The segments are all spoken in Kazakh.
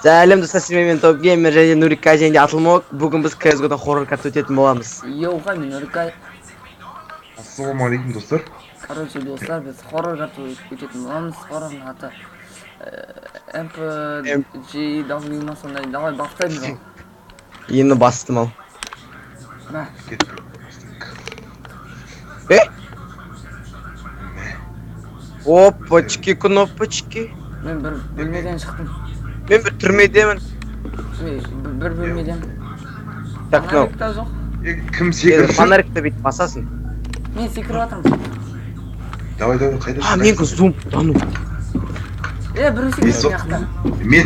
Сәлем достар, мен Топ Геймер және Нурик Кай және Атылмок. Бүгін біз CSGO-да хоррор карта өтетін боламыз. Йоуға, мен Нурик Кай. Ассалаумағалейкум достар. Короче, достар, біз хоррор карта өтетін боламыз. Хоррорның аты MPGW ма сондай. Давай бастаймыз ал. Енді бастым ал. Мә. Опачки, кнопочки. Мен бір бөлмеден шықтым. Мен бір түрмедемін. Бір бөлмеден. Так, мынау. Фонарик та жоқ. Кім секіріп жүр? Фонарикті бүйтіп басасың. Мен секіріп атырмын. Давай, қайда А, менгі зум. Ану. Бір секіріп жақта. Мен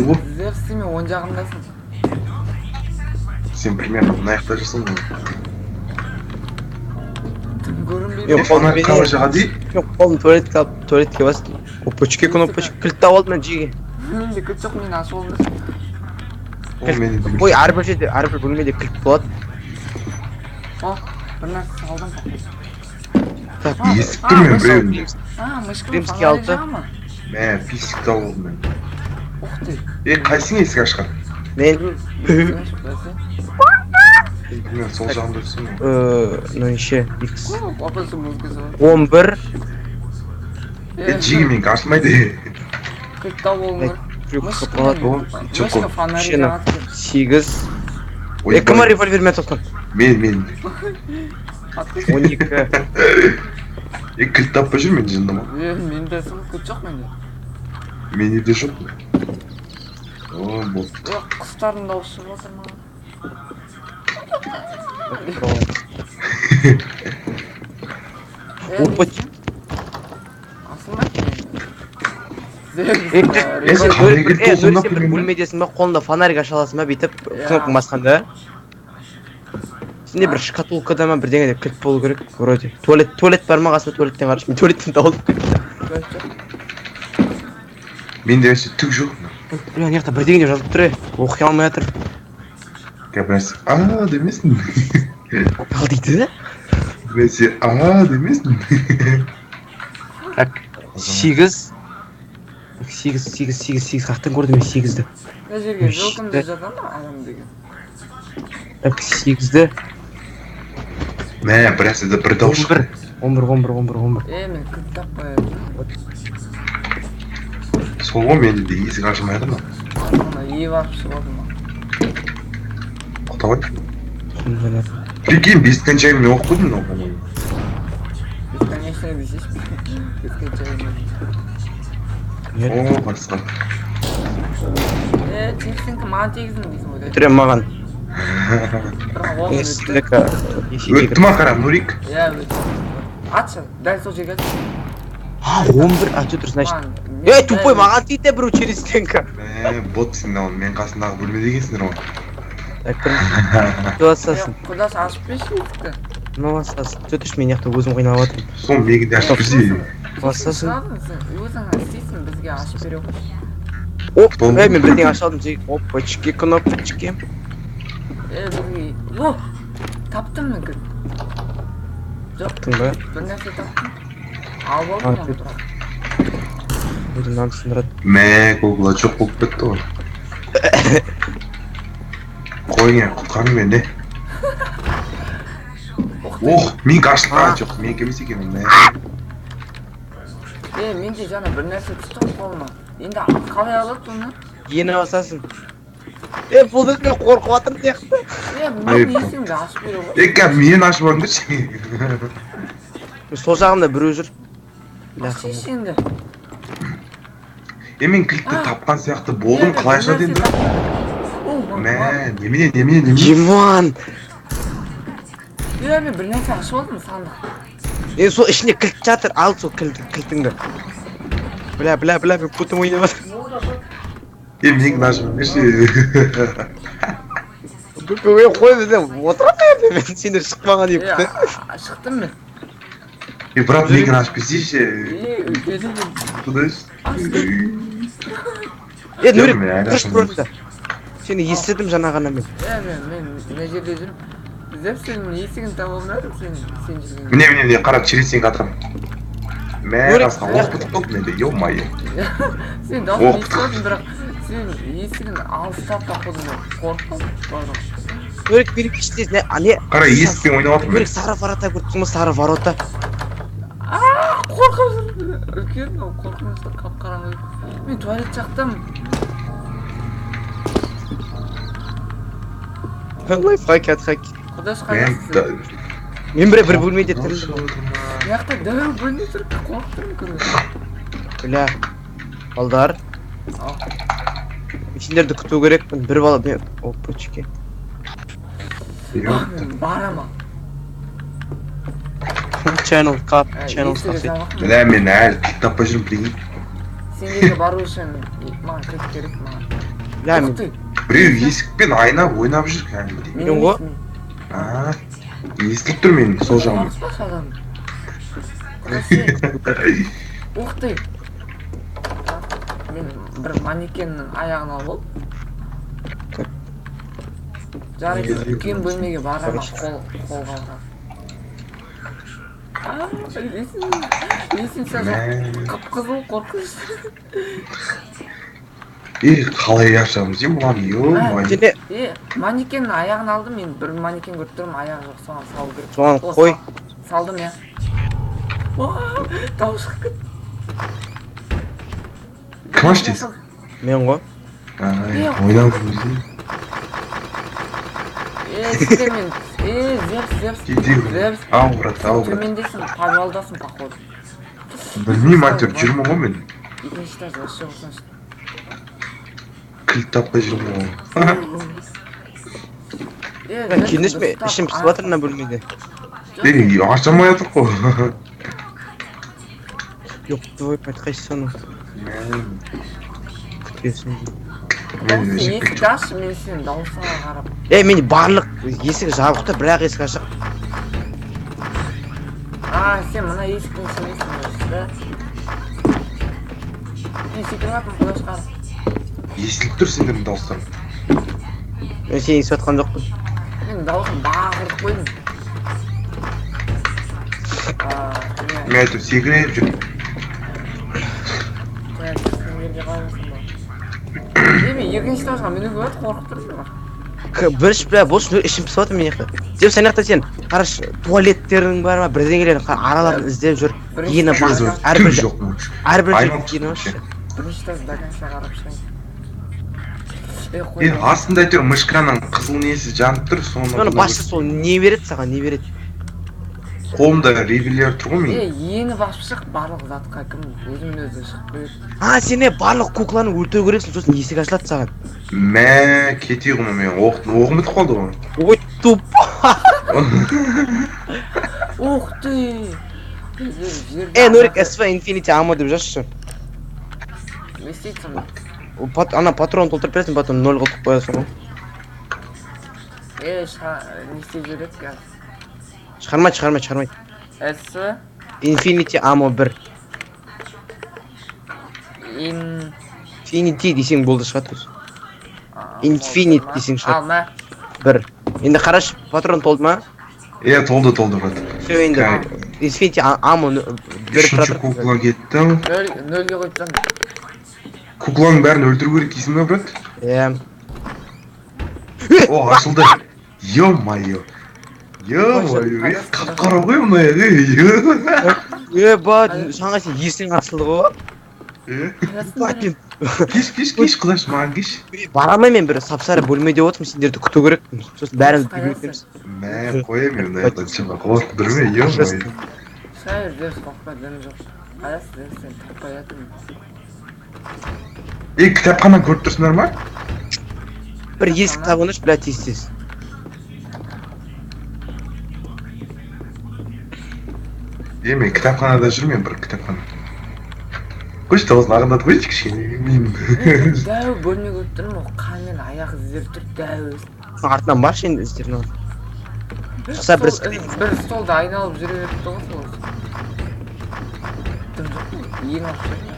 ғой. Зерсі мен оң жағындасың. Сен примерно мына жақта жүрсің ғой. Тым көрінбейді. Yok, Фонарик қала жаға дейін. Yok, oğlum tuvaletке бастым. Опачки, кнопочки. Кілтті алып мен жеге. Менде кілт жоқ, мен ашып алдым. Ой, әрбір жерде, әрбір бөлмеде кілт болады. О, бір нәрсе салдым. Есік тұр мен біреуінде. Мышканың Римский фонарик алты. жағы ма? Мә, писікті алдым мен. Ух ты. Қайсың есік ашқан? Мен, Мен сол жағында жүрсің ғой. неше, X. Апасы музыкасы бар. 11. Жеге менің ашылмайды. Кілтта болыңдар. Мышка фонарик Шені. жағады. 8. Ой, Кім револьвермен соққан? Мен. 12. Кілт таппай жүр мен жынды ма? Менде кілт жоқ менде. Менде де жоқ. О, болды. Құстардың дауысы шығып отыр ма? Опачки. Асылмайды бір бөлмедесің ба, қолында фонарик аша аласың ба, бүйтіп кнопканы басқанда. Сенде бір шкатулкада ма бірдеңеде кілт болу керек, вроде. Туалет бар ма, қасында туалеттен қараш, мен туалеттен тауылып кетті. Менде өсе түк жоқ. Мына жақта бірдеңе жазылып тұр, оқи алмай жатыр. Кәпірәсі, демесін. Ал дейді? Кәпірәсі, демесін. Так, 8. 8 қақтан көрдім мен 8-ді. Мына жерге жолкымда жатады ма адам деген? Так, 8-ді. Мә, бірәсіді бір дауыс шықты. 11. Мен кілт таппай жатырмын. Сол ғой менде де есік ашылмайды ма? Ана барып шығып отыр ма? Құттабай. Прикинь, бескончай мен оқып қойдым мынау. Бесконечно десейші. Бескончайно. О, басқа. Тексің маған тегіздің дейсің ғой. Түрем маған. Бірақ оғын өтті. Өтті ма қара, Нурик? Өтті. Атшы, дәл сол жерге атшы. 11, дұрыс, значит. Тупой, маған тейті біру через стенка. Ботсың да мен қасындағы бөлмеде екенсіңдер ғой. Құдасасын. Құдасы ашып берші есікті. Құдасасын. Сөтіш мен яқты өзім қойнап атырым. Сол мегінде ашып берсе. Құдасасын. Өзің істейсің, бізге ашып бере қойшы. Мен бірден аша алдым жег. Опачки, кнопочки. Бізге... Таптым мен кіл. Таптың ба? Бір нәрсе таптым. Алып алдым оны бірақ. Өзім намсындырады. Мә, Google жоқ болып кетті ғой. Қойыңа құтқарың мен не? Мен ашылған жоқ, мен кемес екенмін. Менде жаңа бір нәрсе түсті қолыма. Енді қалай алады оны? Ені басасын. Бұл мен қорқып атырым сияқты. Мен есімді ашып бере ғой. Кәп, мен ашып алыңдаршы. Сол жағымда біреу жүр. Ашиш енді. Мен кілтті тапқан сияқты болдым, қалай ашады енді? Мә, немене? Диман! Мен бір нәрсе ашып алдым сандық. Сол ішінде кілт жатыр, ал сол кілтіңді. Бля, мен путым ойнап атыр. Мен ашып берші. Қой бізден отырады мен сендер шықпаған деп. Шықтым мен. Бірақ мен ашып берсейші. Құдайш. Нурик, дұрыс көрді. Сені естідім жаңа ғана мен. Мен мына жерде жүріп. Зәп сенің есігін таба алмадым сен жүрген. Міне, қарап, через сен қатырам. мә қасқа оқ бітіп қалды менде ё-моё. Сен дауыс естіп бірақ сен есігін алыстап тақудың қорқып бардым. Нурик биліп кештесін, не? Қара есікпен ойнап жатырмын Нурик мен. сары ворота көрдіңіз, сары ворота. Қорқып жүр. Үлкен қорқынышты қап-қараңғы. Мен туалет жақтым. Лайфхак, хак. Құдаш Мен қайдасың? Мен бір бөлмеде тірілдім. Яқта дәу бөлме тұр, қорықтым көріп. Бля, балдар. Сендерді күту керекпін, бір бала мен... Опачки. Барама. Channel кап, channel сақсет. Бля, мен әлі кілт таппай жүрмін, білейін. Сендерге бару үшін маған кілт керек маған. Бля, мен... Біреу есікпен айнап ойнап жүр кәдімгідей. Мен ғой? Естіліп тұр мен сол жағымда. Ух ты! Мен бір манекеннің аяғын алып ол. Жарайды, үлкен бөлмеге барама қолға алған. Есін сәл қып-қызыл қорқыш. Қалай ашамыз ем бұлан, ё-моё. Манекеннің аяғын алдым, мен бір манекен көріп тұрмын, аяғы жоқ, соған салу керек. Соған қой. Салдым, я. Дауыс шығып кет. Кім аштайсың? Мен ғой. Ойнап жүрміз. Сіздермен, зерс. Ау, брат, ау, брат. Төмендесің, подвалдасың, походу. Білмеймін, әйтеуір жүрмін ғой мен. Екінші этаж, вообще осыншы. Кілт таппай жүрмін ғой. Кендес ме? Ішім пісіп жатыр мына бөлмеде. Ашамай жатыр ғой. Жоқ, твой қайтқайсы соны. Күтпесін. Есік аш, мен сенің дауысыңа қарап. Мен барлық есік жабықты, бірақ есік ашық. Сен мына есіктің сенесің өзі, да? Мен секіріп атым, құдаш қарап. Естіліп тұр сендердің дауыстарың. Мен сені естіп жатқан жоқпын. Мен дауысым бағырып қойдым. Мен әйтеуір секіріп жүрмін. Мен екінші этажға мінуге бат, қорқып тұрмын ба? Бірінші бля, бұл үшін ішім пісіп жатыр мен еқі. Деп сен еқті сен, қараш, туалеттерің бар ма, бірдеңелерін араларын іздеп жүр. Ені бар, әрбір жерге ені башы. Бірінші этаж до конца қарап шығайын. Астында әйтеуір мышканың қызыл несі жанып тұр, соны басшы сол не береді саған, не береді? Қолымда ревелер тұр ғой мен. Ені басып шық, барлық затқа кім өзімен өзі шығып береді. Сен барлық кукланы өлтіру керексің, сосын есік ашылады саған. Мә, кете ғұмы мен, оғым бітіп қалды ғой. Ой, туп! Ух ты! Нурик, SV Infinity Ammo деп жазшы. Не істейсің? Ана патрон толтырып бересің, потом 0 қылтып қоясың ғой. Не істей жүреді қазір? Шығармайды. SV Infinity Ammo 1. Infinity десең болды шығады өзі. Infinite десең шығады. Алма. 1. Енді қараш, патрон толды ма? Толды, брат. Все, енді Infinity Ammo 1 Үшінші кукла кетті. Нөлге қойып тұрмын. Кукланың бәрін өлтіру керек дейсің ба, брат? О, ашылды. Ё-моё. Қап-қара ғой мұна бат, жаңа сен есің ашылды ғой. Кеш, құдаш, маған кеш. Барамай мен бір сапсары бөлмеде отырмын, сендерді күту керекпін. Сосын бәрімізді көмектеміз. Мә, қоя мен мына жақтан шыға қуат бірме, ё-моё. Шайыр дерс қақпа дәні жоқ. Аясы дерсен таппай жатырмын. Кітапхана көріп тұрсыңдар ма? Бір есік табыныш, бля, тез. Мен кітапханада жүрмін, бір кітапхана. Қойшы дауысын ағындатып қойшы кішкене. Дәу бөлме көріп тұрмын, ол қанмен аяқ іздері тұр, дәу. Артынан баршы енді іздерін алып. Шықса бір столды айналып жүре беріпті ғой сол. Дым жоқ, ең алып жүрген.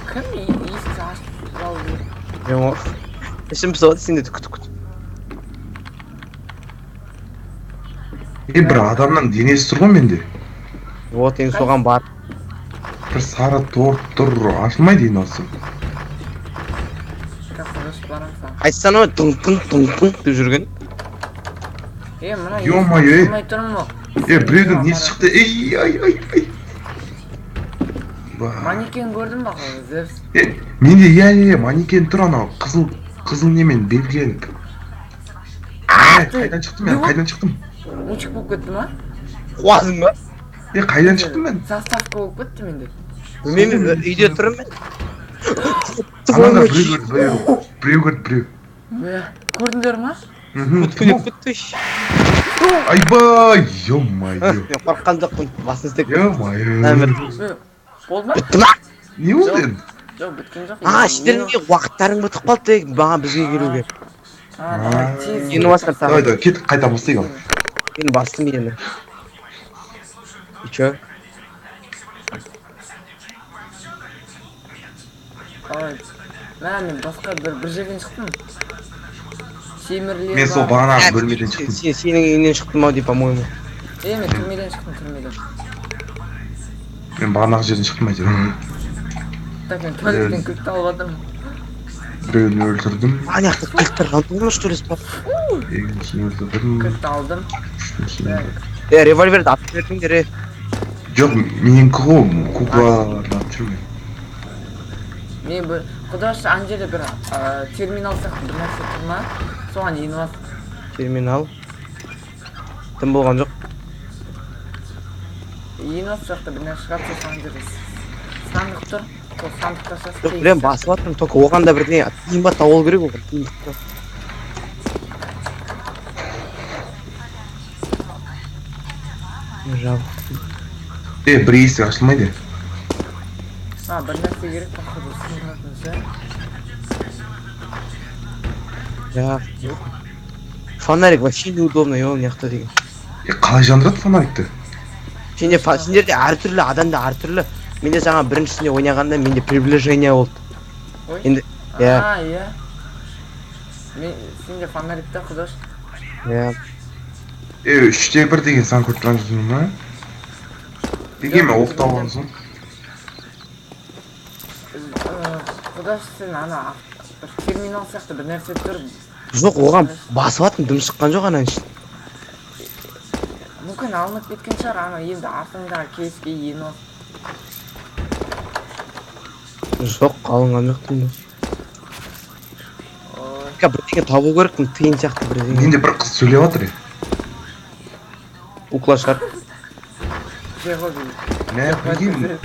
Кім есікті ашып алып жүр? Мен ол. Ішім пісіп жатыр, сендерді күтіп. Бір адамның денесі тұр ғой менде. Вот енді соған бар. бір сары торт тұр ашылмайды ең осы. Қақырыш барамса. Қайсысан ой тың деп жүрген. Мына Ё-моё, ей. алмай тұрмын ғой. Біреудің несі шықты, ай. Манекен көрдің ба Зевс? Менде иә, манекен тұр анау, қызыл немен белгіленіп. Қайдан шықтым? Учик болып кетті ма? Қуасың ба? Қайдан шықтым мен? Заставка болып кетті менде. Мен үйде тұрмын мен. Ананда біреу көрді. Көрдіңдер ма? Күтті. Айбай, ё-моё. Мен қорққан жоқпын, басын істеп. Ё-моё. Болды ма? Бітті ма? Не болды енді? Жоқ, біткен жоқ. Іштеріңде уақыттарың бітіп қалды маған бізге келуге. Сені басқар тағы. Давай, кет қайта бастайық ал. Мен бастым енді. И чё? Мен басқа бір жерден шықтым. Семірлер бар. Мен сол бағанағы бөлмеден шықтым. Сенің үйінен шықтым ау, по-моему. Мен түрмеден шықтым, түрмеден. Мен бағанағы жерден шықтым әйтеуір. Так, мен туалеттен кілтті алып жатырмын. Біреуін өлтірдім. Аяқты кілттер қалдың что ли спа? Екіншісін өлтірдім. Кілтті алдым. Револьверді атып бердіңдер. Жоқ, менікі ғой, куклаларды атып жүрмін. Мен бір құдаш ана жерде бір терминал сияқты бір нәрсе тұр ма? Соған еніп алып. Терминал. Тым болған жоқ. Еніп алып жақта бір нәрсе шығады, соған жерде сандық тұр. Сол сандықта шығасың. Жоқ, білем, басып жатырмын, только оған да бірдеңе тиынба тауыл керек оған, тиындықты. Бір есік ашылмайды. Бір нәрсе керек, походу, сындыратынша. Фонарик вообще неудобно, неақта деген. Қалай жандырады фонарикті? Сендерде әртүрлі, адамда әртүрлі. Менде жаңа біріншісінде ойнағанда менде приближение болды. Ой? Иә. Сенде фонарикта құдаш. Иә. 3-1 деген сан көріп тұрған жүрсің ма? Неге мен оқ тауған соң? Құдаш сен ана бір терминал сияқты бір нәрсе тұр. Жоқ, оған басып атым, дым шыққан жоқ анан үшін. Мүмкін алынып кеткен шығар, ана енді артыңдағы кейске еніп алып. Жоқ, алынған жоқ дымды. Бірдеңе табу керекпін, тиын сияқты бірдеңе. Менде бір қыз сөйлеп жатыр. Кукла шығар. Мә, білгеймін.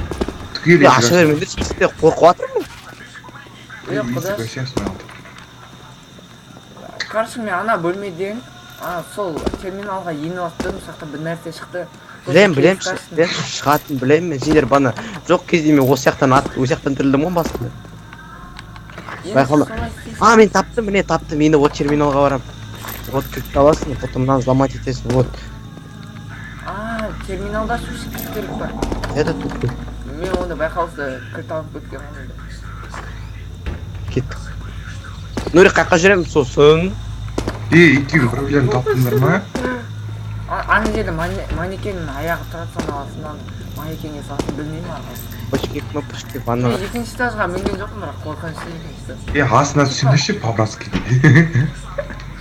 Түгел аша бермеңдер, сізде қорқып жатырмын. Құдаш. Қаршы мен ана бөлмеден сол терминалға еніп алыптым, жақта бір нәрсе шықты. Білем, шығатын білем мен. Сендер бана жоқ кезде мен осы сияқтан тірілдім ғой басында. Байқалма. Мен таптым, міне таптым. Енді вот терминалға барам. Вот кілтті аласың, потом мынаны взломать етесің, вот. Терминалда суши керек па? Это тупо. Мен оны байқалысы кілт алып кеткен онда. Кеттік. Нұрик қаққа жүремін сосын. Екеуін біреулерін таптыңдар ма? Ана жерде манекеннің аяғы тұрады саналасынан манекенге салсын білмеймін ағасы. Кнопочки, ванна. Мен екінші этажға мінген жоқпын, бірақ қорқынышты екінші этаж. Астына түсіңдерші, по-братски.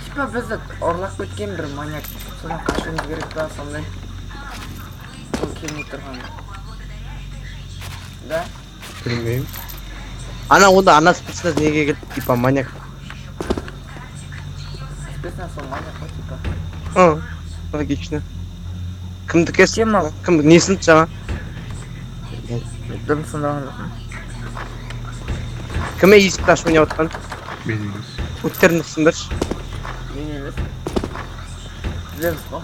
Типа бізді ұрлап кеткен бір маньяк. Содан қашуымыз керек па, сондай. Ол келмей тұрған. Да? Білмеймін. Ана спецназ неге келді, типа маньяк. Спецназ ол маньяк қой, типа. Логично. Кімді кесіп? Кім, несін жаңа? Дым сындаған жоқпын. Кіме есікті ашып ойнап отқан? Мен емес. Өттерін ұқсыңдаршы. Мен емес. Зевс қой.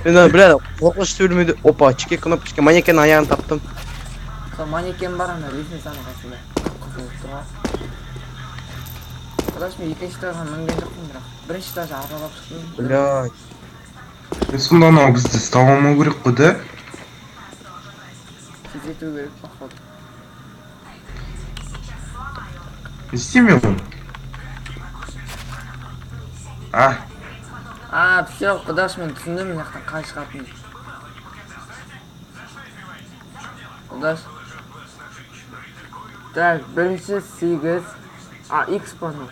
Мен бля, қорқыныш сөйлемейді. Опа, чеке кнопочка, манекеннің аяғын таптым. Сол манекен бар ана лестницаның қасында. Қызылып тұрған. Құдаш мен екінші этажға мінген жоқпын, бірақ бірінші этажды аралап шықтым. Блядь. Сонда анау бізді ұстамау керек қой да? Кету керек походу. Не істемей ғой. Все, құдаш мен түсіндім, мына жақтан қалай шығатынын. құдаш. Так, бірінші 8. X пану.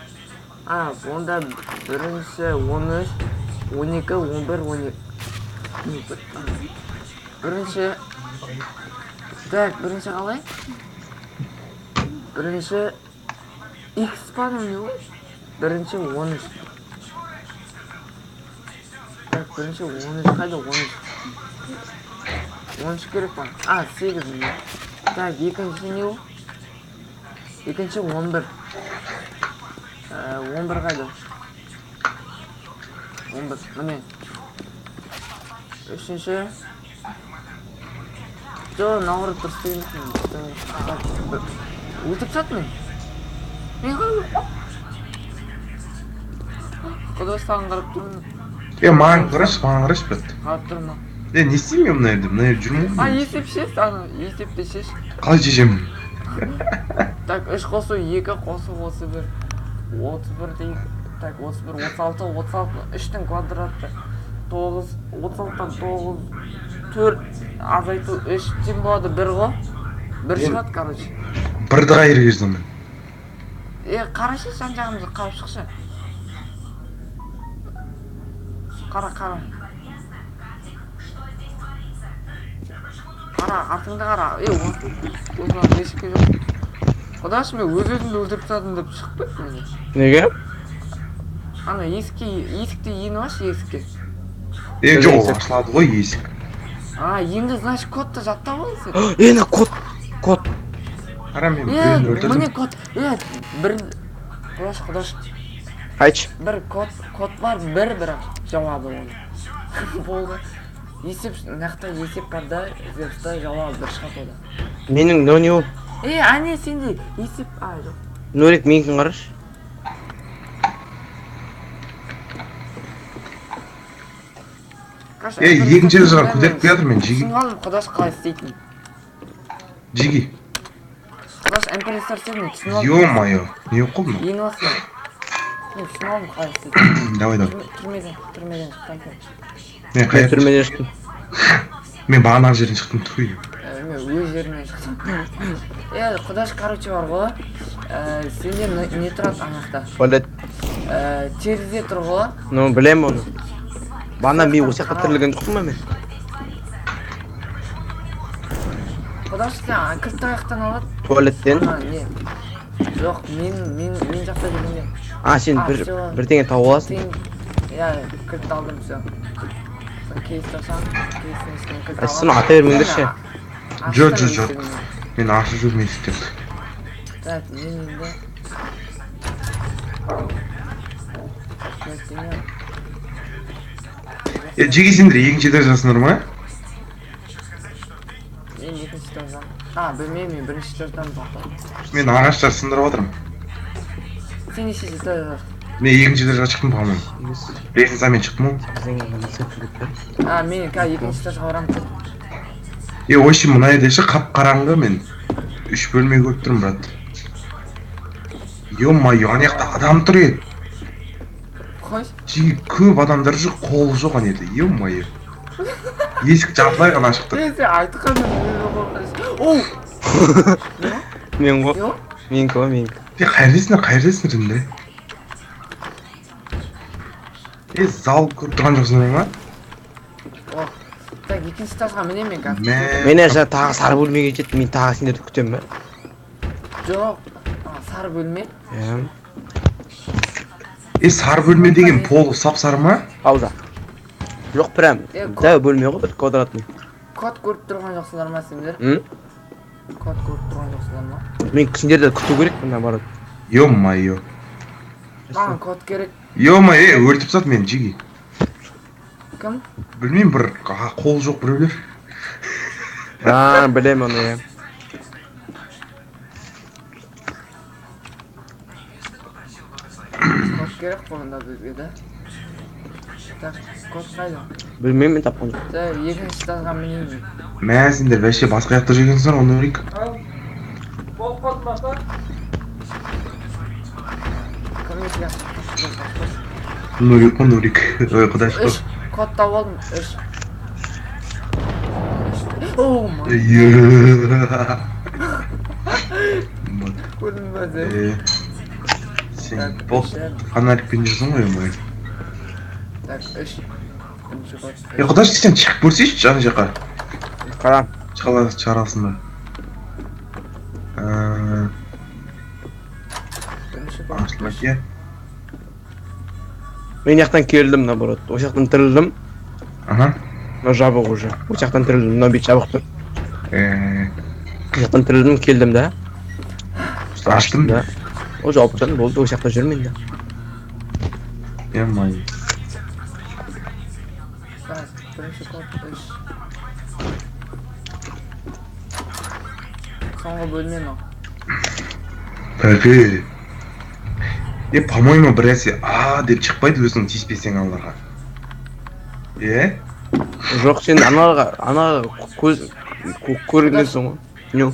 Онда бірінші 13, 12, 11, 12. Бірінші... Так, бірінші қалай? Бірінші... X пану не ғой? Бірінші 13. Так, бірінші 13, қайда 13? 13 керек пану. 8 не? Так, екінші не ғой? Екінші 11. 11 қайда? 11, міне. Үшінші. Жоқ, нағыры дұрыс деген. Өтіп сат мен. Мен қалай? Құдай саған қарап тұрмын. Маған қараш бәт. Қарап тұрма. Не істеймін мен мына жерде жүрмін. Есеп шеш, есепті шеш. Қалай шешемін? Так, 3 қосу 2, қосу 31. 31 дейік. Так, 31, 36, 36, 3-тің квадраты. 9, 36-тан 9, 4, азайту 3, тең болады 1 ғой. 1 шығады, короче. Бірді қайыр кездім мен. Қарашы, жан жағымызды қарап шықшы. Қара. Қара, артыңды қара. Осыған бесікке жоқ. Құдаш, мен өз-өзімді өлтіріп тастадым деп шықпайды мені. Неге? Есікте ені баш, есікке. Жоқ, ашылады ғой есік. Енді, значит, кодты жаттап аласың. На код. Қара мен біреуін өлтірдім. Міне код. Бір... Құдаш. Айтшы. Бір код бар, бірақ жауабы оны. Болды. Нақты есеп бар да, зерсті жауабы бір шығат ода. Менің не ол? Ане сенде есеп... жоқ. Нөлік менің қараш. Екінші жағын көтеріп келатыр мен жиги. Түсінғалым құдаш қалай істейтін. Жиги. Құдаш әмпелестер сені түсінғалым. Ё-майо, не оқылды ма? Ені басына. Мен түсінғалым қалай істейтін. Давай. Түрмеден шықтан кен. Мен қайыр Түрмеден шықтым. Мен бағанағы жерден шықтым түхей. Мен өз жерімнен шықтым. Құдаш, короче, бар ғой. Сенде не тұрады анақта? Туалет. Терезе тұр ғой. Ну, білем оны. Бана мен осы жаққа тірілген жоқпын ба мен? Құдаш, сен кілтті аяқтан алады? Туалеттен? Жоқ, мен жақта жүргенде. Сен бірдеңе тауып аласың? Кілтті алдым, все. Кейс тұрсам, кейстің ішінен кілтті алам. Соны ата бермеңдерші. Жоқ. Мен ашып жүрмей істепті. Так, мен енді... Жеге сендер екінші этаждасыңдар ма? Мен екінші этаждан. Білмеймін, мен бірінші этаждан бақтым. Мен ағаштар сындырып отырмын. Сен неше этажда? Мен екінші этажға шықтым по-моему. Лестницамен шықтым ғой. Мен екінші этажға барамын. Ойшы мына жерде ше қап-қараңғы мен 3 бөлме көріп тұрмын, брат. Ё-майо, ана жақта адам тұр еді. Қой? Көп адамдар жүр, қол жоқ ана жерде. Ё-майо. Есік жартылай ғана ашық тұр. Сен айтқанда мен Мен ғой. Менікі. Қайырдесіңдер дінде? Зал көріп тұрған жоқсыңдар ма? Так, екінші этажға мінем мен қазір. Мен жаңа тағы сары бөлмеге жетті, мен тағы сендерді күтем бе? Жоқ, сары бөлме? Сары бөлме деген пол сап-сары ма? Ауза. Жоқ, прям. Да, бөлме ғой, бір квадратный. Код көріп тұрған жоқсыңдар ма сендер? Код көріп тұрған жоқсыңдар ма? Мен сендерді күту керек, мына барады. Ё-майо. Маған код керек. Ё-майо, өлтіп сат мен, жиги. Кім? Білмеймін, бір қол жоқ біреулер. Білем оны, Код керек қолында бізге, да? Так, код қайда? Білмеймін, мен тапқан жоқ. Екінші этажға мінеймін. Сендер вообще басқа жақта жүргенсіңдер, оны көрейік. Болып қалды ма, та? Кім екіге? Нурик. Ой, құдай шықпа. Код тауып алдым, 3. Оу май. Көрдің ба сен? Сен бол фонарикпен жүрсің ғой өмір. Так, үш. Бірінші код. Құдаш сен шығып көрсейші жан жаққа. Қара. Шығарасың ба? Бірінші код. Ашылмайды, иә. Мен жақтан келдім, наоборот. О жақтан тірілдім. Ага. Но жабық уже. О жақтан тірілдім, мынау бет жабық тұр. О жақтан тірілдім, келдім да. Аштым да. О жауып тұрдым, болды, о жақта жүрмін да. Емай. Так, бірінші код. Үш. Соңғы бөлме ма? Пәке. По-моему, бірәсе деп шықпайды өзің тиіспесең аллаға. Жоқ, сен анаға көз көргенсің ғой. Не?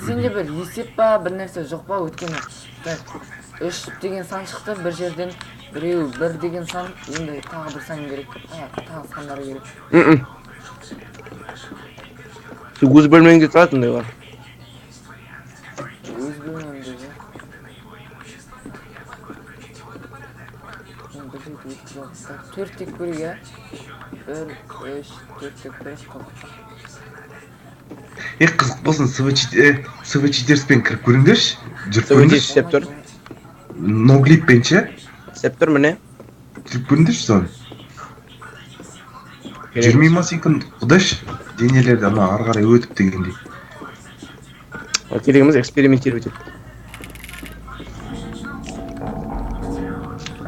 Сенде бір есеп па, бір нәрсе жоқ па өткені? Так, 3 деген сан шықты, бір жерден біреу 1 деген сан, енді тағы бір сан керек. Тағы сандары керек. Сен өз бөлмеңде тұратындай бар. Өз бөлмемде же. Мен бір жерде өткізіп алып. 4 тек көрек, ә? 1, 3, 4 тек көрек қалды. Қызық болсын, СВ-4-пен кіріп көріңдерші. Жүріп СВ-4 көріңдерші. істеп тұр. Ноглиппен ше. Істеп тұр, міне. Жүріп көріңдерші соны. Жүрмей ма секунд, құдаш денелерді ана ары қарай өтіп дегендей. Керегіміз экспериментировать етіп.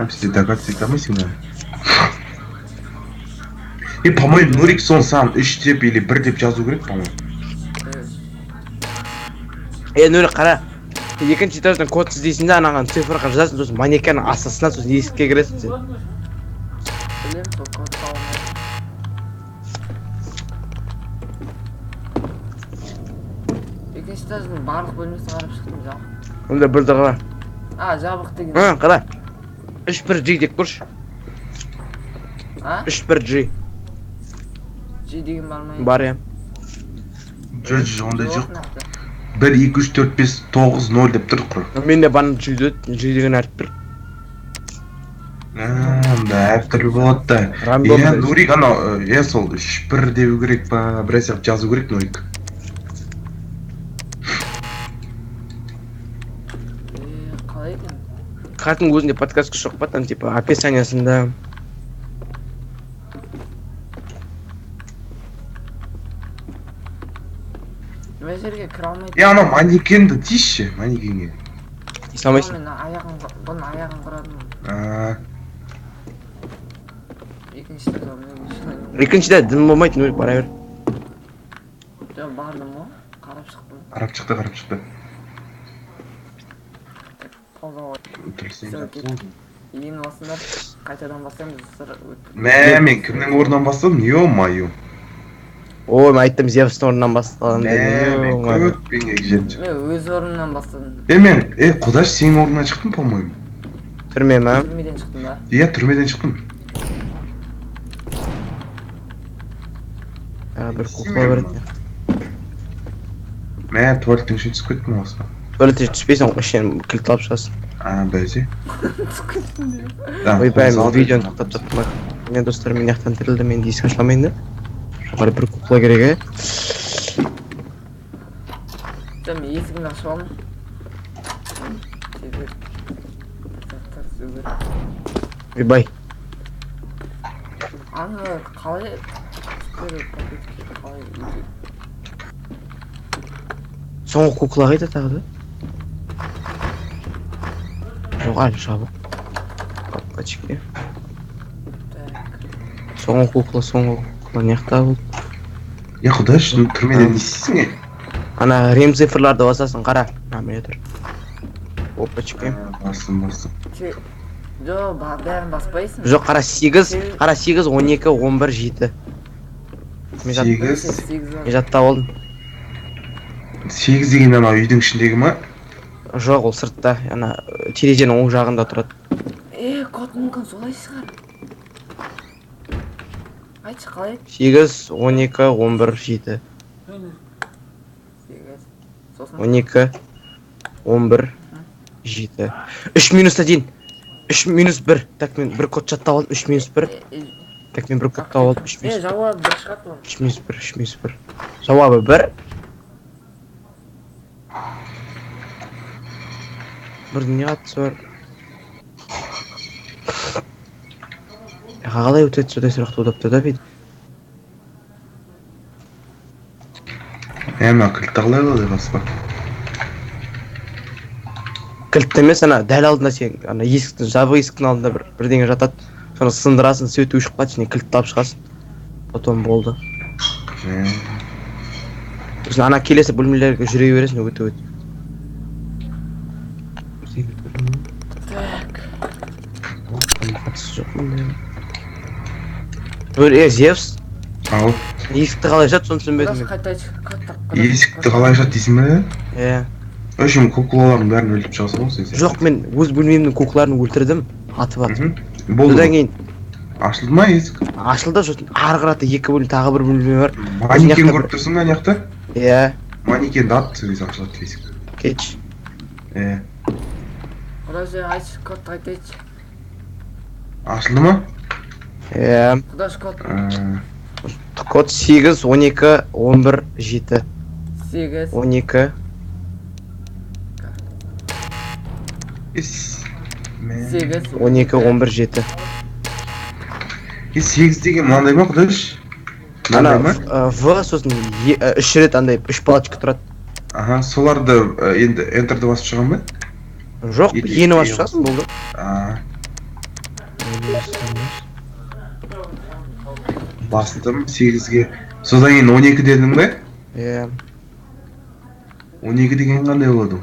Бізде догадаться етамайсың ба? По-моему, Нурик сон саған 3 деп или 1 деп жазу керек, по-моему. Нурик, қара. Екінші этаждан код іздейсің де, анаған цифрға жазасың, сосын манекеннің астасына, сосын есікке кіресің сен. Білем, сол код қалмай. Екінші этаждың барлық бөлмесін қарап шықтым, жабық. Онда бірді қара. Жабық деген. Қара. 3-1G деп көрші. 3-1G. G деген бар ма? Бар, иә. Жоқ, ондай жоқ. 1, 2, 3, 4, 5, 9, 0 деп тұр құр. Менде баны G деген әріп бір. Да, әртүрлі болады да. Нурик ана, сол 3-1 деу керек па, біраз жазу керек Нурик. Қалай екен? Қатын өзінде подкастқа жоқ па, там типа описаниясында. Мен жерге кіре алмайды. Ана манекенді тиісші, манекенге. Исламайсың. Мен бұның аяғын құрадым. Екіншіде дым болмайды, Нурик бара бер. Жоқ, бардым ғой, қарап шықтым. Қарап шықты. Пауза қой. Ең осында қайтадан бастаймыз. Мен кімнің орнынан бастадым? Ё-майо. Ой, мен айттым Зевстің орнынан басталам дедім. Мен көппенге жетті. Мен өз орнымнан бастадым. Мен, құдаш сенің орнынан шықтым, по-моему. Түрме ма? Түрмеден шықтым ба? Иә, түрмеден шықтым. Бір кукла бар екен. Мен туалеттің ішіне түсіп кеттім осыға. Туалетте түспейсің, ішінен кілт алып шығасың. Бәзе. Ойбай, мен видеоны тоқтап тұрдым. Мен достарым мен яқтан тірілді, мен дейсің ашламайын да. Жоғары бір кукла керек, Мен есігімді ашып алдым. Ойбай. Аны қалай? Соңғы кукла қайда тағы да? Жоқ, әлі жабық. Паппачки. Соңғы кукла не жақта болды? Құдаш, түрмеден не істейсің? Ана рем цифрларды басасың, қара. Міне тұр. Опачки. Бастым. Жоқ, бәрін баспайсың. Жоқ, қара 8, 12, 11, 7. 8. Мен жаттап алдым. 8 деген ана үйдің ішіндегі ма? Жоқ, ол сыртта. Ана терезенің оң жағында тұрады. Код мүмкін солай шығар. Айтшы, қалай? 8, 12, 11, 7. Сосын 12, 11, 7. 3 минусқа дейін. 3 минус 1. Так, мен бір код жаттап алдым. 3 минус 1. Так, мен бір код тауып алдым. 3 минус 1. жауабы бір шығады ғой. 3 минус 1, 3 минус 1. Жауабы 1. Бірдің не қатысы бар? Қалай өтеді содай сұрақ туындапты да бейді? Мына кілтті қалай алады баспа? Кілтті емес, ана дәл алдында сен, ана есіктің, жабық есіктің алдында бірдеңе жатады. Соны сындырасың, сөйтіп шықпады, сен кілтті алып шығасың. Потом болды. Сосын ана келесі бөлмелерге жүре бересің, өте. Так. Зевс, Ау. есікті қалай жат, соны түсінбедім мен. Қайта айтшы. Есікті қалай жат дейсің бе? Өшім куклалардың бәрін өлтіріп шығасың ғой сен. Жоқ, мен өз бөлмемнің кукларын өлтірдім, атып атып. Болды. Одан кейін Ашылды ма есік? ашылды, сосын ары қарата екі бөлме, тағы бір бөлме бар. Манекен көріп тұрсың ба ана жақта? Иә, Манекенді ат сөйлесі ашылады есік. кетші. Құдасы айтшы, кодты қайта айтшы. Ашылды ма? Иә, Құдасы код. код 8, 12, 11, 7. 8. 12. 8. 12, 11, 7. 8 деген мынандай ма құдаш? Ана Мынандай ма? В, сосын 3 рет андай 3 палочка тұрады. Аха, соларды енді энтерді басып шығам ба? Жоқ, ені басып шығасың, болды. Бастым 8-ге. Содан кейін 12 дедің бе? Иә. 12 деген қандай болады?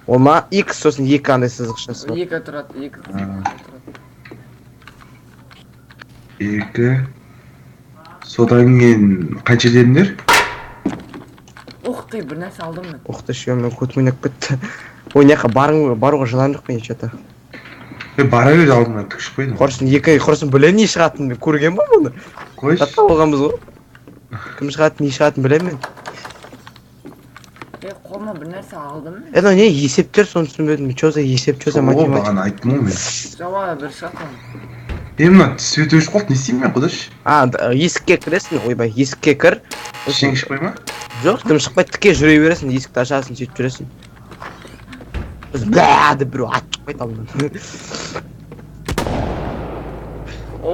Ома X, сосын 2 андай сызықшасы бар. 2 тұрады, 2 тұрады. 2. Содан кейін қанша дедіңдер? Ух ты, бір нәрсе алдым мен. Ух ты, ше, мен көтім ойнап кетті. Ойнаққа баруға жылан жоқ мен ешеті. Бара бер алдыңнан түк шықпайды. Құрсын білем не шығатынын мен көрген ба мұны? Қойш. Жаттап алғанбыз ғой. Кім шығатын, не шығатын білем мен. Қолыма бір нәрсе алдым мен. Не есептер, соны түсінбедім. Чо за есеп, чо за математика. Бағана айттым ғой мен. Жауабы бір шығады. Мына түсіп өтіп қалды, не істеймін мен құдаш? Есікке кіресің, ойбай, есікке кір. Ішің шықпай ма? Жоқ, дым шықпай, тіке жүре бересің, есікті ашасың, сөйтіп жүресің. Бля деп біреу атып шықпайды алдынан.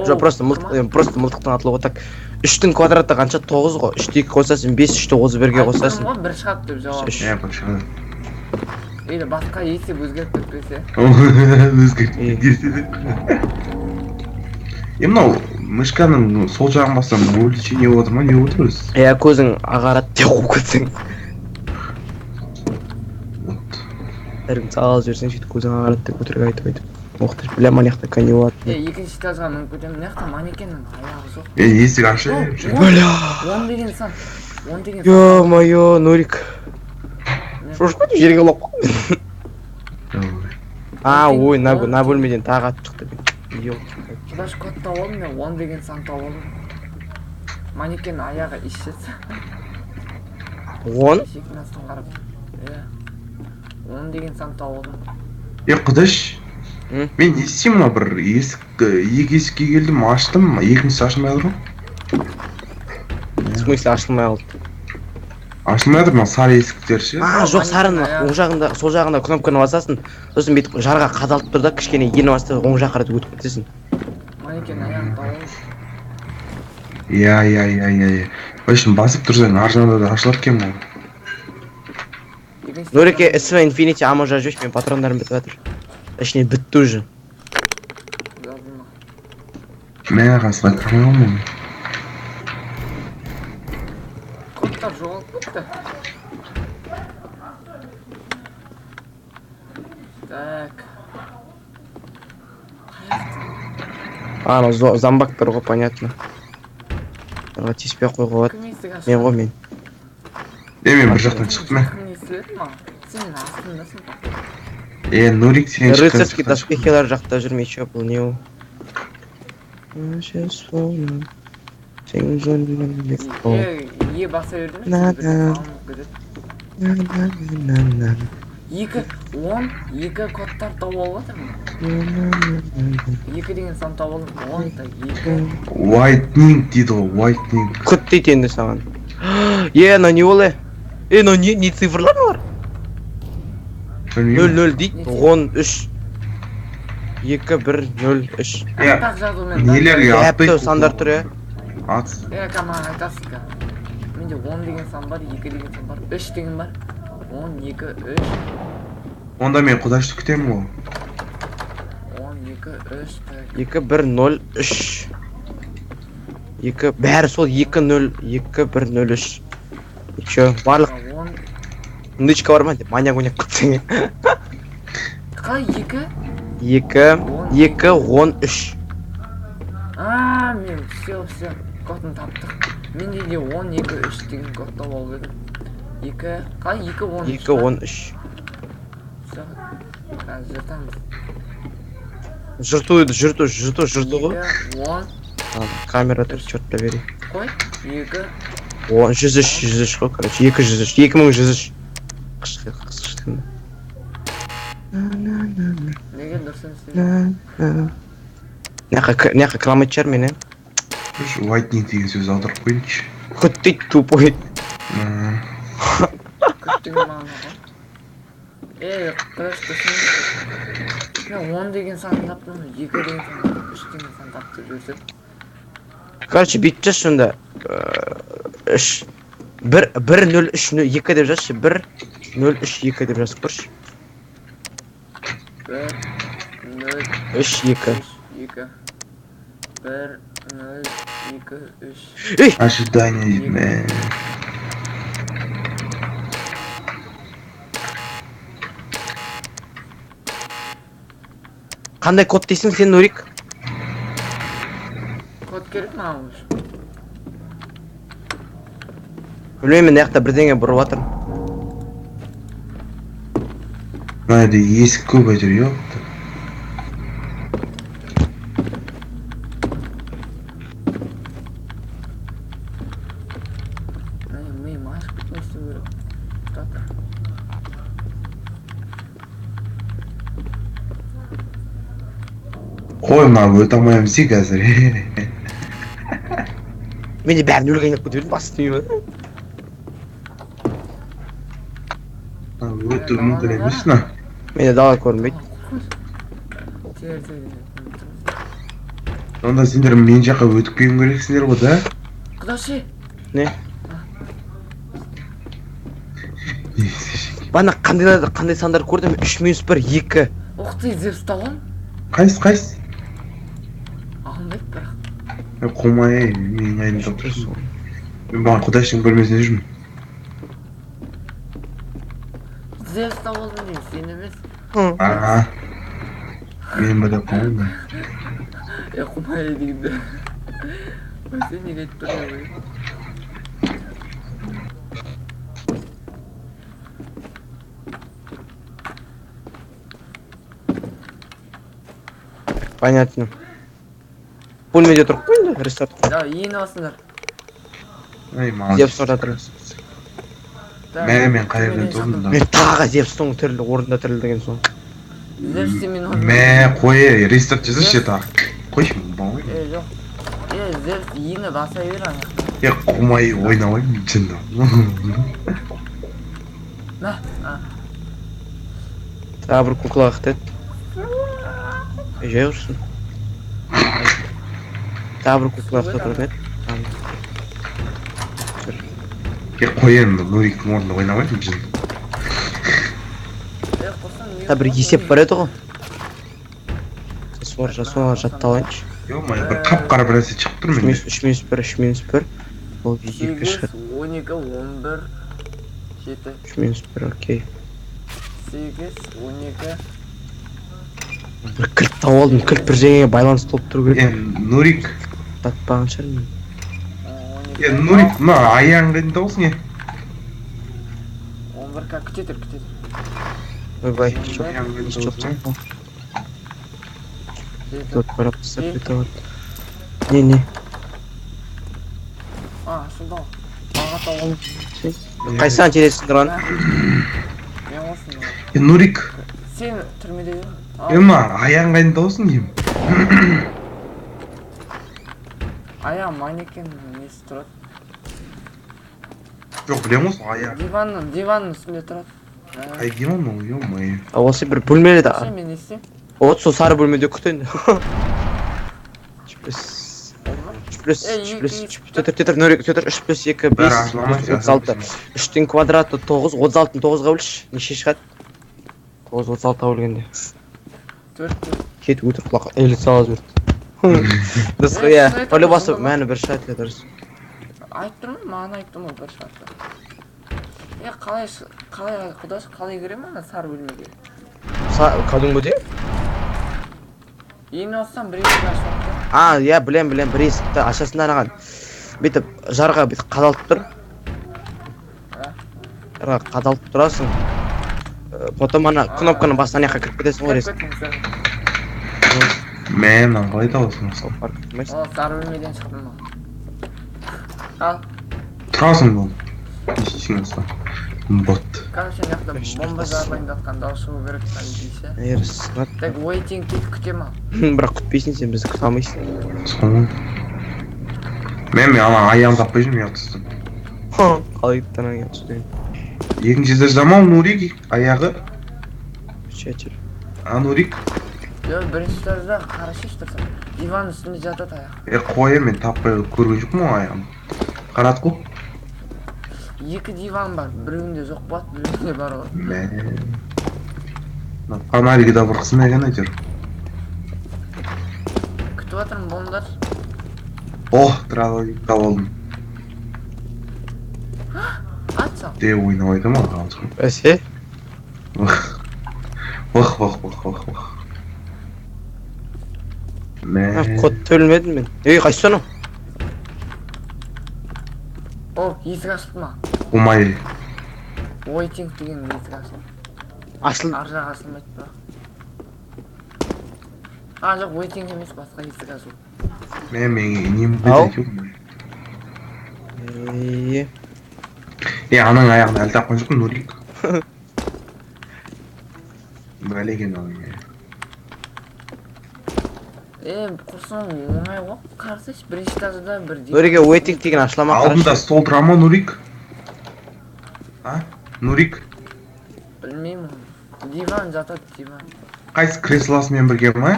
Жоқ, просто мылтықтан атылуға так. 3-тің квадраты қанша? 9 ғой. 3-ті 2 қосасың, 5, 3-ті 31-ге қосасың. Айтқаным ғой, бір шығады деп жауап. Бір шығады. Или басқа есеп өзгеріп кетпесе. Өзгертіп кетеді. Мынау мышканың сол жағын бассам увеличение отыр ма, не отыр өзі? Көзің ағарады деп қуып кетсең. Дәрігін сағалып жіберсең, сөйтіп көзің ағарады деп көтеріп айтып. Оқтыр, білем анаяқта каневат. Екінші этажға мен көтеремін, мынаяқта манекеннің аяғы жоқ. Есік ашы. Бля! 10 деген сан. 10 деген сан. Ё-моё, Нурик. Шошқойды жерге лап қойды. Ой, на бөлмеден тағы атып шықты. Құдаш код тауып мен 10 деген сан тауып. Манекеннің аяғы ишетсі. 10? Шекін астын қарап. 10 деген сан тауып. Құдаш, мен не істеймін мына бір екі есікке келдім, аштым, екіншісі ашылмай алды ғой? В смысле ашылмай алды? Ашылмай алды, мына сары есіктер ше? Жоқ, сарының оң жағында, сол жағында кнопканы басасың, сосын бүйтіп жарға қадалып тұр да, кішкене ені басты оң жақ қарата өтіп кетесің. Манекен аяғын тауып. Иә. Өшін басып тұрсаң, ар жағында да ашылар екен бұл. Нурике, СВ Infinity амы жаш мен патрондарым бітіп жатыр. Точнее, бітті уже. Мә, қасыға кірмей алмайм. Kodlar жоғалып кетті. Так. Ана зомбактар ғой, понятно. Тиіспей ақ қойға болады. Мен ғой мен. Мен бір жақтан шықтым ә. Не естіледі ма? Сен астындасың ба? Нурик сен шыққан Рыцарский доспехилар жақта жүрмей ше, бұл не ол? Е баса берді ме? екі 10 екі кодтар тауып алып жатырмын. 2 деген сан тауып алып 10 да 2. Whitening дейді ғой, whitening. Код дейді енді саған. Мына не ол? Мына не цифрлар бар? 00 дейді, 13. 2103. Так жазумен. Нелерге Әпті сандар түрі. Ат. Каман айтасыз ка. Менде 10 деген сан бар, 2 деген сан бар, 3 деген бар. 12, 3. Онда мен құдашты күтемін ғой. 12, 3. 2103. 2 бәрі сол 202103. Еще барлық 10. нычка бар ма деп маньяк ойнап кетсең. Қай 2? 213. Мен все. Кодын таптық. Менде де 12, 3 деген код тауып алып едім. 2, қай 2, 13. 213. Все. Қазір жыртамыз. Жырту ғой. 2, 10. Камера тұр, черт побери. Қой? 2. 103 ғой, короче, 203, 2103. Қысқышты. Неге дұрыс істейді? Неқі кіламайт шығар мені. Whitening деген сөз аударып қойыншы. Құт дейді, тупой. Күттің мағына ғой. Құдаш көрсін. Мен 10 деген сан таптым, 2 деген сан таптым, 3 деген сан тапты жүрсіп. Короче, бүйтіп жаз сонда. 10302 деп жазшы, 1032 деп жазып көрші. 1-0-2 1-0-2-3. Ей! Ожидание дейді ме. Қандай код дейсің сен, Нурик? Код керек маған өш. Білмеймін, яқта бірдеңе бұрып атыр. Мына жерде есік көп әйтеуір жоқ. Мен ашып кетместі көріп. Тұтатыр. Қой, мына өте алмаймыз де қазір. Менде бәрін өлген еп көтердім, бас істемей ма? Өте мүмкін емес, на. Менде дала көрінбейді. Онда сендер мен жаққа өтіп келуің керексіңдер ғой, да? Құдашы! Не? Бана қандай сандар көрдім? 3-1, 2. Оқты зевс табам? Қайсы? Алынбайды бірақ. Қомай, мен айын таптырсың. Мен баған құдаштың бөлмесіне жүрмін. Зевс табалдың дейін, сен емес. Мен бөлі қомай. Қомай дегенде. Сен неге айтып тұрмай ғой? Понятно. Бөлмеде тұрып қойынды, рестарт. Да, ені басыңдар. Ай, маған. Зевс орда Мен қай жерден тұрдым да. Мен тағы Зевстің орында тірілдеген соң. Зевс мен орында. Мә, қой, рестарт жазашы ета. Қойшы, бауы. Жоқ. Зевс ені баса бер ана. Қомай ойнамаймын, жынды. Мә, Тағы бір кукла ақтет. Жай ұрсын. Тағы бір кукла ақтет ұрын Қой енді, Нуриктің орнында ойнамаймын, жынды. Та бір есеп бар еді ғой. Соны жатталайыншы. Ё-май, бір қап-қара бір нәрсе шығып тұр менде. 3-1. Ол 2 8, шығады. 12, 11, 7. 3-1, окей. 8, 12. Бір кілт тауып алдым, кілт бір жеңеге байланысты болып тұру керек. Нурик. Татпаған шығар мен. Нурик, мына аяғың қайдан тауысың, 11 күте тұр. Ойбай, Аяғың қайдан тауысың, Тут пора поставить это вот. Не. Шылдау. Аға ата ол. Қайсыған тересің тұрған? Мен осында. Нурик. Сен түрмеде едің? Аяғың қайында болсын деймін. Аяғым манекен несі тұрады. Жоқ, білем осы аяқ. Диванның үстінде тұрады. Қай диван ол, ё-моё. Осы бір бөлмелі да. Сен мен не істеймін? От сол сары бөлмеде күтін. Тетір, Нурик, тетір 3 плюс 2, 5, 36. 3-тің квадраты 9, 36-ны 9-ға бөліш. Неше шығады? 9, 36-ға бөлгенде. 4. Кет өтір құлақ, әлі сала жөрді. Дұрыс қой, иә. Олы басы мәні бір шайтлы дұрыс. Айтып тұрмын, маған айтып тұрмын бір шартты. Құдаш қалай керем ана сары бөлмеге? Кәдімгі де? Ең осыдан бір есік ашып тұр. Иә, білем, бір есікті ашасында араған. Бүйтіп, жарға бүйтіп қадалып тұр. Жарға қадалып тұрасың. Потом ана кнопканы басынан яққа кіріп кетесің ғой резк. Мен қалай табасың? Ол сары бөлмеден шықтым ба? Ал. Тұрасың бұл. Ешесің осыдан. Бот. Короче, мына жақта бомба зарлайындатқан дауыс шығу керек дейсі. Ерсіңат. Так, waiting дейді күтем ал. Бірақ күтпейсің, сен бізді күте алмайсың. Соңын. Мен ана аяғын таппай жүрмін, ұятсыздым. Қалай кеттен аяқ түсті. Екінші жерде жамау Нурик аяғы. Шетел. Нурик. Бірінші тұрда қара шеш тұрсам. Диван үстінде жатады аяқ. Қоя мен таппай көрген жоқпын ғой аяғын. Қарат қой. Екі диван бар, біреуінде жоқ болады, біреуінде бар ғой. Фонарики да бір қысым екен әйтеуір. Күтіп отырмын болыңдар. Траволик табылдым. Атсам. Де ойнап айтам ғой қалжым. Бәсе? Вах. Код төлмедім мен. Қайсы соны? Есік ашылды ма? Умай. Waiting деген есік ашылды. Ашыл. Ар жағы ашылмайды бірақ. Жоқ, waiting емес, басқа есік ашылды. Мен нем бәдек анаң аяғын әлі тапқан жоқпын, Нурик. Бәлеген ол. Құрсын оңай ғой, қарсыш, бірінші этажда бір... Нурик'е waiting деген ашылама қараш. Алдында стол тұра ма, Нурик? Нурик? Білмеймін. Диван жатады, диван. Қайсы креслосымен бірге ма?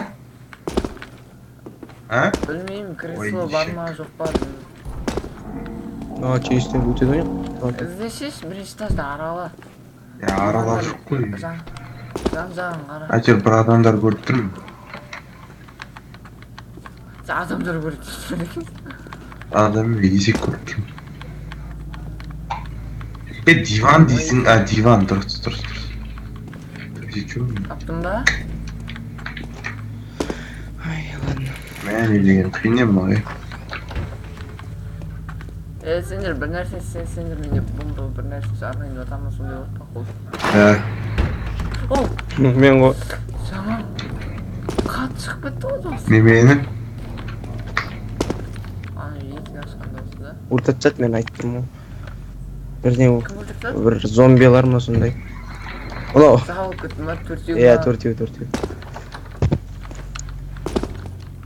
Білмеймін, кресло бар ма, жоқ па. Через-тен өтеді ойын. Іздешеш, бірінші этажда арала. Аралап жоқ қой. Жан-жағын қара. Әйтеуір бір адамдар көріп тұрмын. Адамдар көріп тұрмын. Адам есек көріп тұрмын. Диван дейсің, диван, дұрыс. Таптың ба? Ладно. Мен елеген қиын ой. Сендер бір нәрсе, сендер менде бомба бір нәрсе арнайын жатама сондай отпа қол. Мен ғой. Жаман. Қат шығып кетті ғой жоқсы. Немені? Есік ашқан дауысы да. Өлтіртсат мен айтып тұрмын ғой. Бірден Кім өлтіртті? бір зомбилар ма сондай. Сағалып кеттім ба, төртеу ба? Төртеу.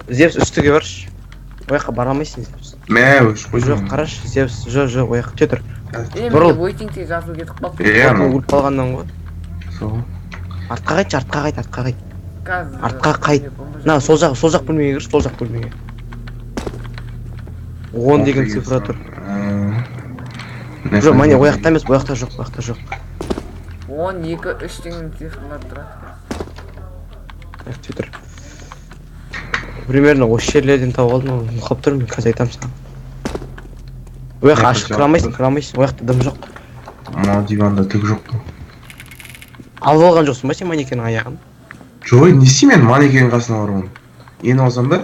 Зевс үстіге барш. Ояққа бара алмайсың Зевс. Өш қой. Жоқ, қараш, Зевс, жоқ, ояққа кетір. Менде waiting-те жазу кетіп қалды. Өліп қалғаннан ғой. Сол. Артқа қайт. Қазір... Артқа қайт. Сол жақ бөлмеге кіріш, сол жақ бөлмеге. 10 деген цифра тұр. Жоқ, мане, ояқта емес, ояқта жоқ. 10, 2, 3 деген цифрлар тұрады. Тетір. Примерно осы жерлерден тауып алдым, мұқап тұрмын, мен қазір айтам саған. Ояқ ашық кірамайсың, ояқта дым жоқ. Диванда түк жоқ. Алып алған жоқсың ба сен манекеннің аяғын? Жоқ, не істеймін мен манекеннің қасына баруын? Ені алсам ба?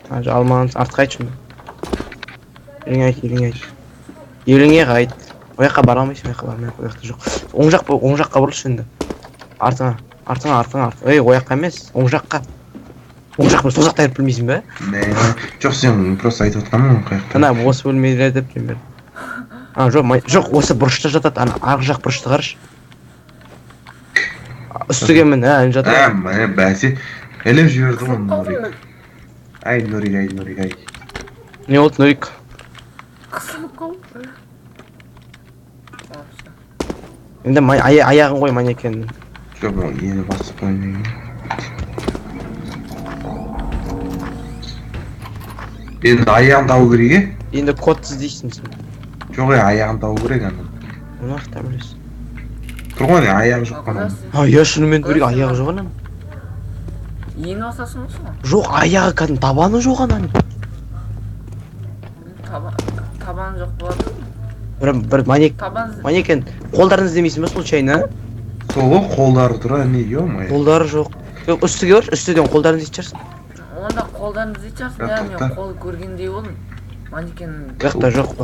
Алмағансың, артқа айт шында. Еліңе қайт. Ояққа бара алмайсың, ояқта жоқ. Оң жаққа бұрылшы енді. Артыңа. Ояққа емес, оң жаққа. ол жақта жүріп білмейсің ба? жоқ сен просто айтып отқаның қаяқта. Ана осы бөлмелерде примерно. Жоқ, осы бұрышта жатады, ана арғы жақ бұрышты қарашы. Үстіге мін, жатыр. Міне бәсе іліп жіберді ғой Нұрик. Ай Нұрик ай. Не болды, Нұрик? Қысылып қалды. Енді аяғын қой манекеннің. жоқ ол ені басып қоймайын. Енді аяғын табу керек Енді код іздейсің сен. жоқ аяғын табу керек ана. Оны ақта білесің. тұр ғой аяғы жоқ қана. Иә, шынымен Нұрик аяғы жоқ анан. Ені басасың осы ма? Жоқ, аяғы кәдімгі табаны жоқ анан. Табан жоқ болады. Бір манекен қолдарын іздемейсің ба случайно? сол ғой қолдары тұр не ё-моё. Қолдары жоқ. Жоқ, үстіге бар, үстіден қолдарын іздейтін шығарсың. Онда қолдарын іздейтін шығарсың, иә, мен қол көргендей болдым. Манекен. Жақта жоқ.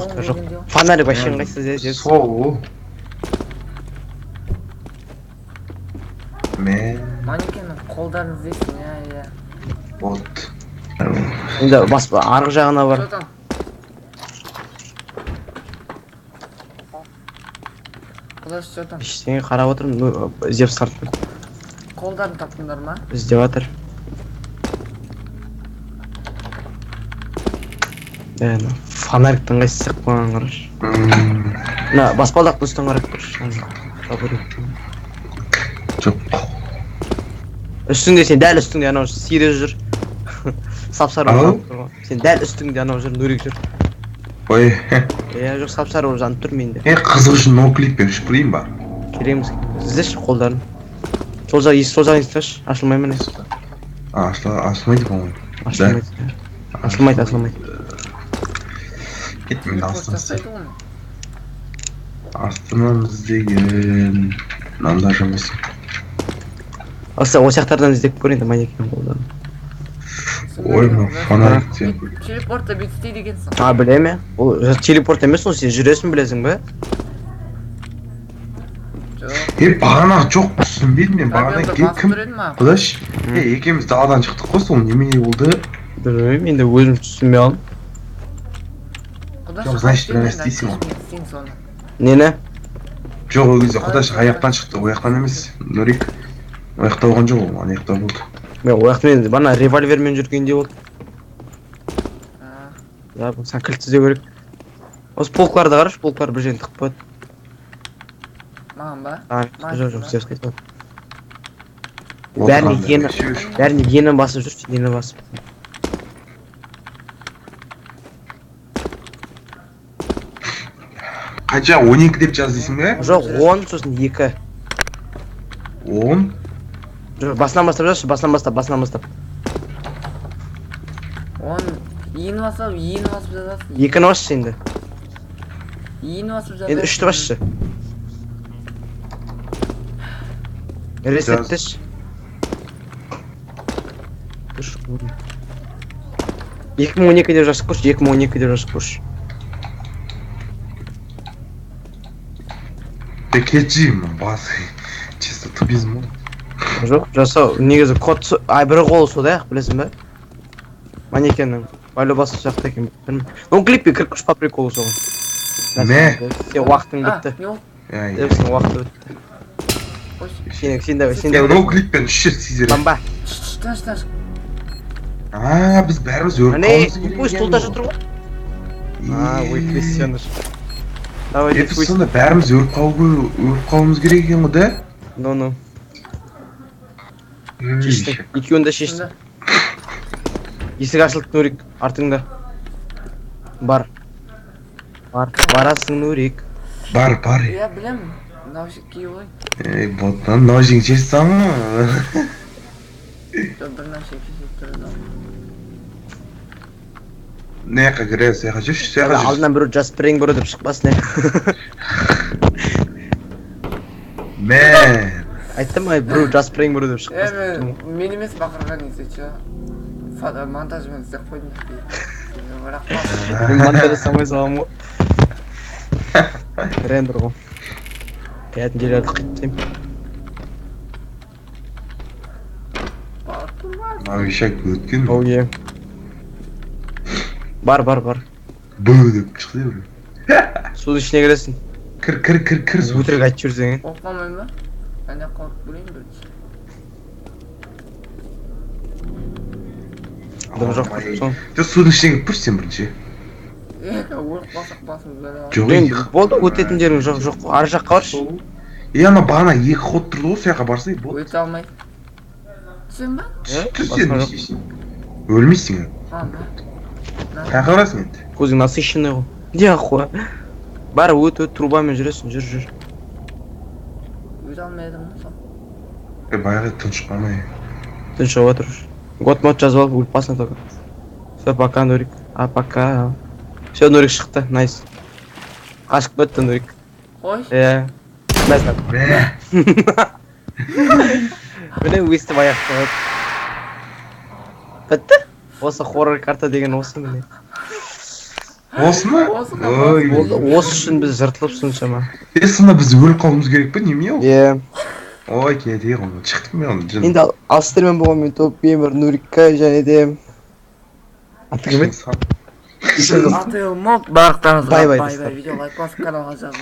Фонарь вообще ыңғайсыз іздесің. сол мен Манекеннің қолдарын іздейсің, иә. вот. Енді арғы жағына бар. Что там? Құдаш, что там? Ештеңе қарап отырмын, іздеп сарттым. Қолдарын таптыңдар ма? Іздеп жатыр. Фонарьктың қайсысы сақ қойған қарашы. Мына баспалдақтың үстін қарап тұршы. жоқ Үстіңде, сен дәл үстіңде анау сирек жүр. Сапсары болып тұр ғой. Сен дәл үстіңде анау жүр, Нұрик жүр. ой Жоқ, сапсары болып жанып тұр менде. қызық үшін ноуклиппен ұшып кірейін ба? Кереміз. Іздеші қолдарын. Сол жақ есташы, ашылмай міне. ашылмайды по-моему. Ашылмайды. кет мен астынан іздеген мынанда жұмыс. Осы сияқтардан іздеп көр енді манекен қолдарын. ой фонарик сен. Телепортта бүйтіп істейді екенсің. Білеме? Ол телепорт емес, ол сен жүресің білесің бе? Жоқ. бағана жоқ түсінбедім мен бағана кім құдаш екеуміз даладан шықтық қой сол немене болды? Білмеймін, енді өзім түсінбей қалдым. жоқ значит бір нәрсе істейсің ғой. Нені? жоқ ол кезде құдаш аяқтан шықты ояқтан емес Нұрик ояқта болған жоқ ол ана жақта болды. Мен ояқтан бана револьвермен жүргенде болды. Сен кілт іздеу керек. Осы полкларды қарашы, полклар бір жерін тығып қояды. Маған ба? Жоқ, сез қайтады. Бәріне ені басып жүр, ені басып. қанша 12 деп жаз дейсің бе? Жоқ, 10 сосын 2. 10? Жоқ, басынан бастап жазшы, басынан бастап. 10 ені басып жазасың. 2-ні басшы енді. Ені басып жазасың. Енді 3-ті басшы. Ресеттеш. 2012 деп жазып көрші, 2012 деп жазып көрші. кетші басы чисто тупизм ғой. Жоқ, жасау, негізі код бірі қолы сода ақ, білесің бе? Манекеннің бәлі басы жақта екен. Ну, клиппе кіркіш по приколу соған. Не? Сен уақытың бітті. Сен уақыты бітті. Сен де ну клиппен 3 рет сезер. Бамба. Таш. Біз бәріміз өріп қалуымыз керек. Пусть толта жатыр ғой. Ой, крестьяныш. Давай, ет сонда бәріміз өріп қалуымыз керек екен ғой, да? Ну. Шештің, екеуін де шештің. Есік ашылды, Нұрик, артыңда. Бар. Барасың, Нұрик. Бар. Я білем, наушник кей ғой. Ботан наушник шешсің ма? Бір наушник шешіп тұрды. Не жаққа кіреді, саяқа жүрші, Алдынан біреу жас пірен көрі деп шықпасын, Мен. Айттым ай, біреу жас пірен көрі деп шықпасын. Мен емес бақырған есе, монтажмен істеп қойдым. Мен монтажы самай салам ғой. Рендер ғой. Қиятын жерлерді қиттым. Avişak өткен. Оу е. Бар. Бу деп шықты бір. Судың ішіне кіресің. Кір су. Өтірік айтып жүрсең. Оқпамайын ба? Ана қалып көрейін бірінші. Адам жоқ соң. Жоқ судың ішіне кіріп көрші сен бірінші. Өліп қалсақ басымыз бәле. Жоқ Енді болды өтетін жерің жоқ. Ар жаққа баршы. Ана бағана екі ход тұрды ғой, сояққа барсай болды. Өте алмай. Түсен ба? Түс сен не істейсің? Өлмейсің. Ана. Қаяққа барасың енді? Көзің насыщенный ғой. Не ақуа. Бәрі өт трубамен жүресің, жүр. Өте алмайдым сол. Баяғы тыныш қалмай. Түн шығып отыр. Год-мод жазып алып өліп қалсың только. Все, пока, Нурик. Пока. Все, Нурик шықты, найс. Қашып кетті, Нурик. Қойш. Мәзір. Бә. Міне өстіп аяқталады. Бітті? Осы хоррор карта деген осы міне. Осы ма? Осы ма? Ой. Осы үшін біз жыртылып соншама. Сонда біз өліп қалуымыз керек пе? Неме ол? Е. Ой, кетейік оны. Шықтық мен оны. Енді алыстырмен болған мен топ геймер Нурикка және де... Аты кім еді? Аты Мок. Барлықтарыңызға Бай-бай бай-бай. достар. Видео лайк басып каналға жазылыңыз.